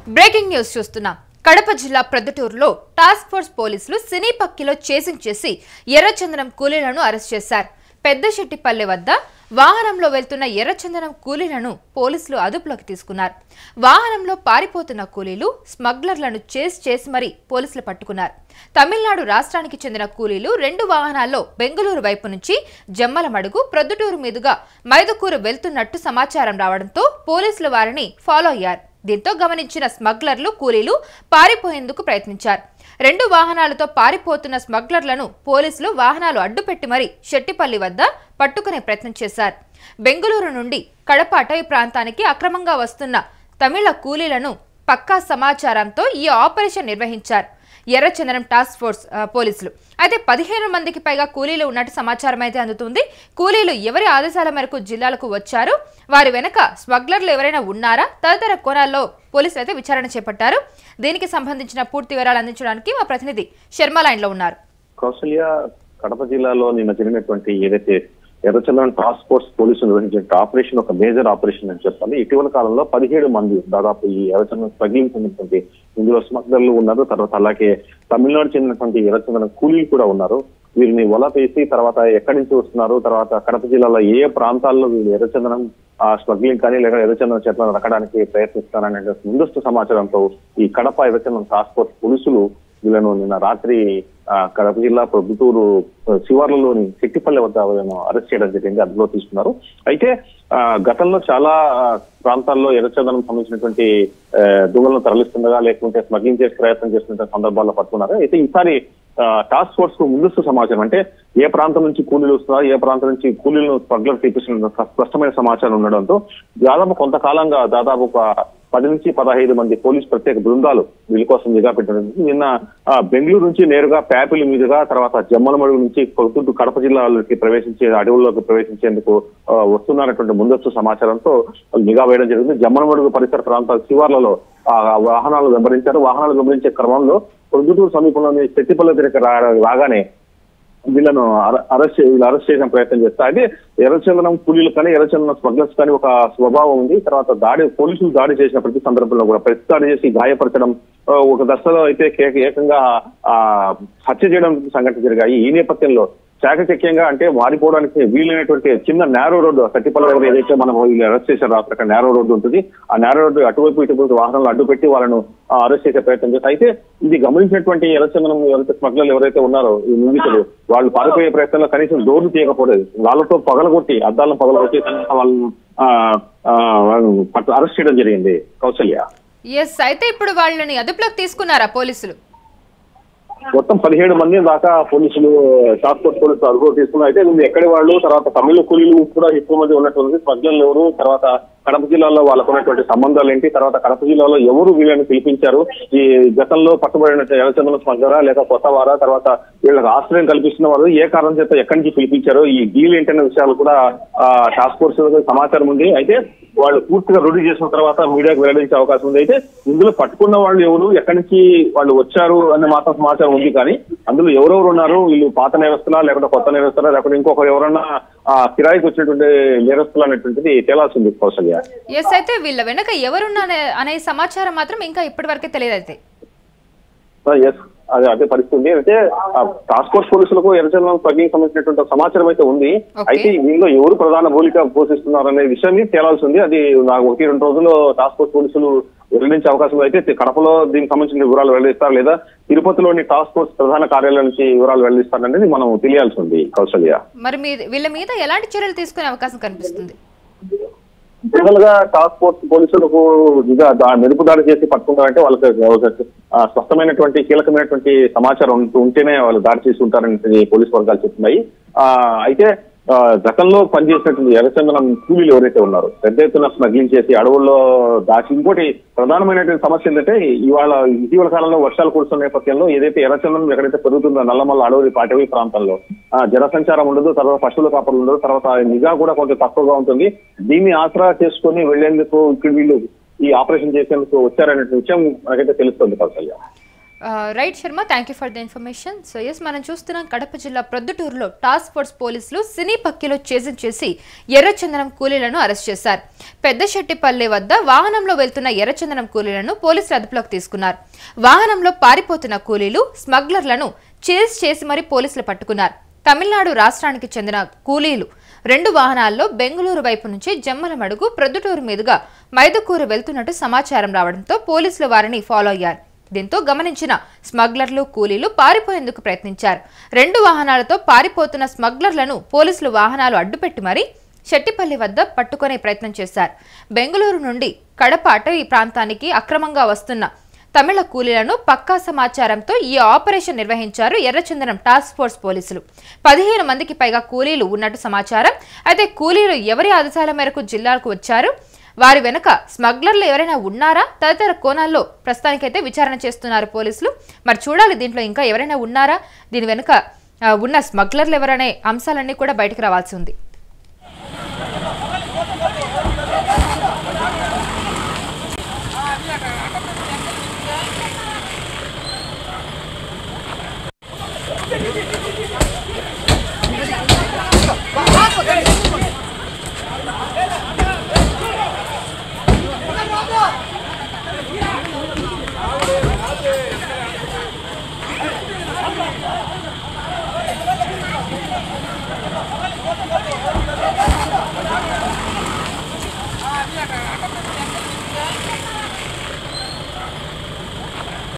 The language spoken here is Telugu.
బ్రేకింగ్ న్యూస్ చూస్తున్నాం. కడప జిల్లా ప్రొద్దుటూరులో టాస్క్ ఫోర్స్ పోలీసులు సినీ పక్కిలో చేసింగ్ చేసి ఎర్రచందనం కూలీలను అరెస్ట్ చేశారు. పెద్దశెట్టిపల్లె వద్ద వాహనంలో వెళ్తున్న ఎర్రచందనం కూలీలను పోలీసులు అదుపులోకి తీసుకున్నారు. వాహనంలో పారిపోతున్న కూలీలు స్మగ్లర్లను చేసి మరీ పోలీసులు పట్టుకున్నారు. తమిళనాడు రాష్ట్రానికి చెందిన కూలీలు 2 వాహనాల్లో బెంగళూరు వైపు నుంచి జమ్మలమడుగు, ప్రొద్దుటూరు మీదుగా మైదుకూరు వెళ్తున్నట్టు సమాచారం రావడంతో పోలీసులు వారిని ఫాలో అయ్యారు. దీంతో గమనించిన స్మగ్లర్లు కూలీలు పారిపోయేందుకు ప్రయత్నించారు. 2 వాహనాలతో పారిపోతున్న స్మగ్లర్లను పోలీసులు వాహనాలు అడ్డుపెట్టి మరీ శెట్టిపల్లి వద్ద పట్టుకునే ప్రయత్నం చేశారు. బెంగళూరు నుండి కడప అటవీ ప్రాంతానికి అక్రమంగా వస్తున్న తమిళ కూలీలను పక్కా సమాచారంతో ఈ ఆపరేషన్ నిర్వహించారు ఎర్రచందనం టాస్క్ ఫోర్స్ పోలీసులు. అయితే 15 మందికి పైగా కూలీలు ఉన్నట్టు సమాచారం అయితే అందుతుంది. కూలీలు ఎవరి ఆదేశాల మేరకు జిల్లాలకు వచ్చారు, వారి వెనక స్మగ్లర్లు ఎవరైనా ఉన్నారా తదితర కోణాల్లో పోలీసులు అయితే విచారణ చేపట్టారు. దీనికి సంబంధించిన పూర్తి వివరాలు అందించడానికి మా ప్రతినిధి శర్మ లైన్ లో ఉన్నారు. కౌశల్య, కడప జిల్లాలో నిన్న జరిగినటువంటి ఏదైతే ఎర్రచందనం టాస్క్ ఫోర్స్ పోలీసులు నిర్వహించిన ఆపరేషన్ ఒక మేజర్ ఆపరేషన్ అని చెప్పాలి. ఇటీవల కాలంలో 17 మంది దాదాపు ఈ ఎర్రచందనం స్మగ్లింగ్ చెందినటువంటి ఇందులో స్మగ్లర్లు ఉన్నారు. తర్వాత అలాగే తమిళనాడు చెందినటువంటి ఎర్రచందనం కూలీలు కూడా ఉన్నారు. వీరిని వల వేసి తర్వాత ఎక్కడి నుంచి వస్తున్నారు, తర్వాత కడప జిల్లాలో ఏ ప్రాంతాల్లో వీళ్ళు ఎర్రచందనం స్మగ్లింగ్ కానీ లేదా ఎర్రచందనం చెట్లను రక్కడానికి ప్రయత్నిస్తారనే ముందస్తు సమాచారంతో ఈ కడప ఎర్రచందనం టాస్క్ ఫోర్స్ పోలీసులు వీళ్ళను నిన్న రాత్రి కడప జిల్లా ప్రొద్దుటూరు శివార్లలోని శెట్టిపల్లె వద్ద అరెస్ట్ చేయడం జరిగింది, అదుపులో తీసుకున్నారు. అయితే గతంలో చాలా ప్రాంతాల్లో ఎర్రచందనం సంబంధించినటువంటి దుంగలను తరలిస్తుండగా లేకుంటే స్మగ్లింగ్ చేసే ప్రయత్నం చేస్తున్న సందర్భాల్లో పట్టుకున్నారు. అయితే ఈసారి టాస్క్ ఫోర్స్ కు ముందస్తు సమాచారం, అంటే ఏ ప్రాంతం నుంచి కూలీలు వస్తున్నారు, ఏ ప్రాంతం నుంచి కూలీలను స్మగ్లర్ తీపిస్తున్న స్పష్టమైన సమాచారం ఉండడంతో దాదాపు కొంతకాలంగా దాదాపు ఒక 10 నుంచి 15 మంది పోలీసు ప్రత్యేక బృందాలు వీళ్ళ కోసం నిఘా పెట్టడం. నిన్న బెంగళూరు నుంచి నేరుగా ప్యాపిలి మీదుగా తర్వాత జమ్మలమడుగు నుంచి పొద్దుటూరు కడప జిల్లాలోకి అడవుల్లోకి ప్రవేశించేందుకు వస్తున్నటువంటి ముందస్తు సమాచారంతో నిఘా వేయడం జరిగింది. జమ్మలమడుగు పరిసర ప్రాంతాల శివార్లలో వాహనాలు వెంబడించారు. వాహనాలు వెంబడించే క్రమంలో పొద్దుటూరు సమీపంలోని శెట్టిపల్లె దగ్గరికి రాగానే వీళ్ళను అరెస్ట్ చేసిన ప్రయత్నం చేస్తారు. అయితే ఎర్రచందనం కూలీలు కానీ ఎర్రచందనం స్మగ్లర్స్ కానీ ఒక స్వభావం ఉంది. తర్వాత పోలీసులు దాడి చేసిన ప్రతి సందర్భంలో కూడా దాడి చేసి గాయపరచడం, ఒక దశలో అయితే ఏకంగా హత్య చేయడం సంఘటన జరిగాయి. ఈ నేపథ్యంలో చాకచక్యంగా అంటే వారిపోవడానికి వీలైనటువంటి చిన్న నేరో రోడ్డు శెట్టిపల్లె దగ్గర ఏదైతే మనం వీళ్ళు అరెస్ట్ చేశారో అక్కడ నేరో రోడ్డు ఉంటుంది. ఆ నేరో రోడ్డు అటువైపు ఇటువైపు వాహనాలు అడ్డుపెట్టి వాళ్ళను అరెస్ట్ చేసే ప్రయత్నం చేస్తారు. అయితే ఇది గమనించినటువంటి ఎర్రచందనం స్మగ్లర్లు ఎవరైతే ఉన్నారో ఈ నిందితులు వాళ్ళు పారిపోయే ప్రయత్నంలో కనీసం డోర్లు తీయకపోలేదు. వాళ్ళతో అద్దాలను పగలగొట్టి వాళ్ళను అరెస్ట్ చేయడం జరిగింది. కౌశల్య, అయితే ఇప్పుడు వాళ్ళని అదుపులోకి తీసుకున్నారా పోలీసులు? మొత్తం 17 మంది దాకా పోలీసులు టాస్క్ ఫోర్స్ పోలీసులు అదుపులో తీసుకున్నారు. అయితే వీళ్ళు ఎక్కడి వాళ్ళు, తర్వాత తమిళ కూలీలు కూడా ఎక్కువ మంది ఉన్నటువంటి స్మగ్లర్లు ఎవరు, తర్వాత కడప జిల్లాలో వాళ్ళకు ఉన్నటువంటి సంబంధాలు ఏంటి, తర్వాత కడప జిల్లాలో ఎవరు వీళ్ళని పిలిపించారు, ఈ గతంలో పట్టుబడిన ఎర్రచందనం స్మగ్లరా లేక కొత్త వారా, తర్వాత వీళ్ళకి ఆశ్రయం కల్పిస్తున్న వారు ఏ కారణం చేత ఎక్కడి నుంచి పిలిపించారు, ఈ డీల్ ఏంటనే విషయాలు కూడా టాస్క్ ఫోర్స్ సమాచారం ఉంది. అయితే వాళ్ళు పూర్తిగా రుజువు చేసిన తర్వాత మీడియాకు వెల్లడించే అవకాశం ఉంది. అయితే ఇందులో పట్టుకున్న వాళ్ళు ఎవరు, ఎక్కడి నుంచి వాళ్ళు వచ్చారు అనే మాత్రం సమాచారం ఉంది. కానీ అందులో ఎవరెవరు ఉన్నారు, వీళ్ళు పాత నేరస్తులా లేకపోతే కొత్త నేరస్తులా లేకపోతే ఇంకొక ఎవరన్నా కిరాయికి వచ్చినటువంటి నేరస్తులు అనేటువంటిది తేలాల్సింది. కౌశల్య, అయితే వీళ్ళ వెనక ఎవరున్నా అనే సమాచారం మాత్రం ఇంకా ఇప్పటి వరకే తెలియదు. అయితే అదే పరిస్థితి. అయితే టాస్క్ ఫోర్స్ పోలీసులకు ఎర్రచందనం స్మగ్లింగ్ సంబంధించినటువంటి సమాచారం అయితే ఉంది. అయితే దీనిలో ఎవరు ప్రధాన భూమిక పోషిస్తున్నారు అనే విషయాన్ని తేలాల్సి ఉంది. అది నాకు 1-2 రోజుల్లో టాస్క్ ఫోర్స్ పోలీసులు వెల్లడించే అవకాశం అయితే కడపలో దీనికి సంబంధించిన వివరాలు వెల్లడిస్తారు, లేదా తిరుపతిలోని టాస్క్ ఫోర్స్ ప్రధాన కార్యాలయం నుంచి వివరాలు వెల్లడిస్తారనేది మనం తెలియాల్సి ఉంది. కౌశల్య, మరి వీళ్ళ మీద ఎలాంటి చర్యలు తీసుకునే అవకాశం కనిపిస్తుంది? జనరల్ గా టాస్క్ ఫోర్స్ పోలీసులకు మెరుపు దాడి చేసి పట్టుకుంటారంటే వాళ్ళకి స్పష్టమైనటువంటి కీలకమైనటువంటి సమాచారం ఉంటేనే వాళ్ళు దాడి చేసి ఉంటారని పోలీసు వర్గాలు చెప్తున్నాయి. అయితే గతంలో పనిచేసినటువంటి ఎర్రచందనం కూలీలు ఎవరైతే ఉన్నారో పెద్ద ఎత్తున స్మగ్లింగ్ చేసి అడవుల్లో దాచి, ఇంకోటి ప్రధానమైనటువంటి సమస్య ఏంటంటే ఇటీవల కాలంలో వర్షాలు కురుస్తున్న నేపథ్యంలో ఏదైతే ఎర్రచందనం ఎక్కడైతే పెరుగుతుందో నల్లమల్ల అటవీ ప్రాంతాల్లో జనసంచారం ఉండదు, తర్వాత పశువుల కాపర్లు ఉండదు, తర్వాత నిఘా కూడా కొంచెం తక్కువగా ఉంటుంది. దీన్ని ఆసరా చేసుకుని వెళ్లేందుకు ఇక్కడ వీళ్ళు ఈ ఆపరేషన్ చేసేందుకు వచ్చారనే విషయం నాకైతే తెలుస్తుంది. Kousalya, right Sharma, thank you for the information. So yes, మనం చూస్తున్నాం కడప జిల్లా ప్రొద్దుటూరులో టాస్క్ ఫోర్స్ పోలీసులు సినీ పక్కిలో చేజింగ్ చేసి ఎర్రచందనం కూలీలను అరెస్ట్ చేశారు. పెద్దశెట్టిపల్లె వద్ద వాహనంలో వెళ్తున్న ఎర్రచందనం కూలీలను పోలీసులు అదుపులోకి తీసుకున్నారు. వాహనంలో పారిపోతున్న కూలీలు స్మగ్లర్లను చేజ్ చేసి మరీ పోలీసులు పట్టుకున్నారు. తమిళనాడు రాష్ట్రానికి చెందిన కూలీలు 2 వాహనాల్లో బెంగళూరు వైపు నుంచి జమ్మలమడుగు ప్రొద్దుటూరు మీదుగా మైదుకూరు వెళ్తున్నట్టు సమాచారం రావడంతో పోలీసులు వారిని ఫాలో అయ్యారు. దీంతో గమనించిన స్మగ్లర్లు కూలీలు పారిపోయేందుకు ప్రయత్నించారు. 2 వాహనాలతో పారిపోతున్న స్మగ్లర్లను పోలీసులు వాహనాలు అడ్డుపెట్టి మరీ శెట్టిపల్లి వద్ద పట్టుకునే ప్రయత్నం చేశారు. బెంగళూరు నుండి కడప అటవీ ప్రాంతానికి అక్రమంగా వస్తున్న తమిళ కూలీలను పక్కా సమాచారంతో ఈ ఆపరేషన్ నిర్వహించారు ఎర్రచందనం టాస్క్ ఫోర్స్ పోలీసులు. 15 మందికి పైగా కూలీలు ఉన్నట్టు సమాచారం. అయితే కూలీలు ఎవరి ఆదేశాల మేరకు జిల్లాకు వచ్చారు, వారి వెనుక స్మగ్లర్లు ఎవరైనా ఉన్నారా తదితర కోణాల్లో ప్రస్తుతానికైతే విచారణ చేస్తున్నారు పోలీసులు. మరి చూడాలి దీంట్లో ఇంకా ఎవరైనా ఉన్నారా, దీని వెనుక ఉన్న స్మగ్లర్లు ఎవరనే అంశాలన్నీ కూడా బయటకు రావాల్సి ఉంది.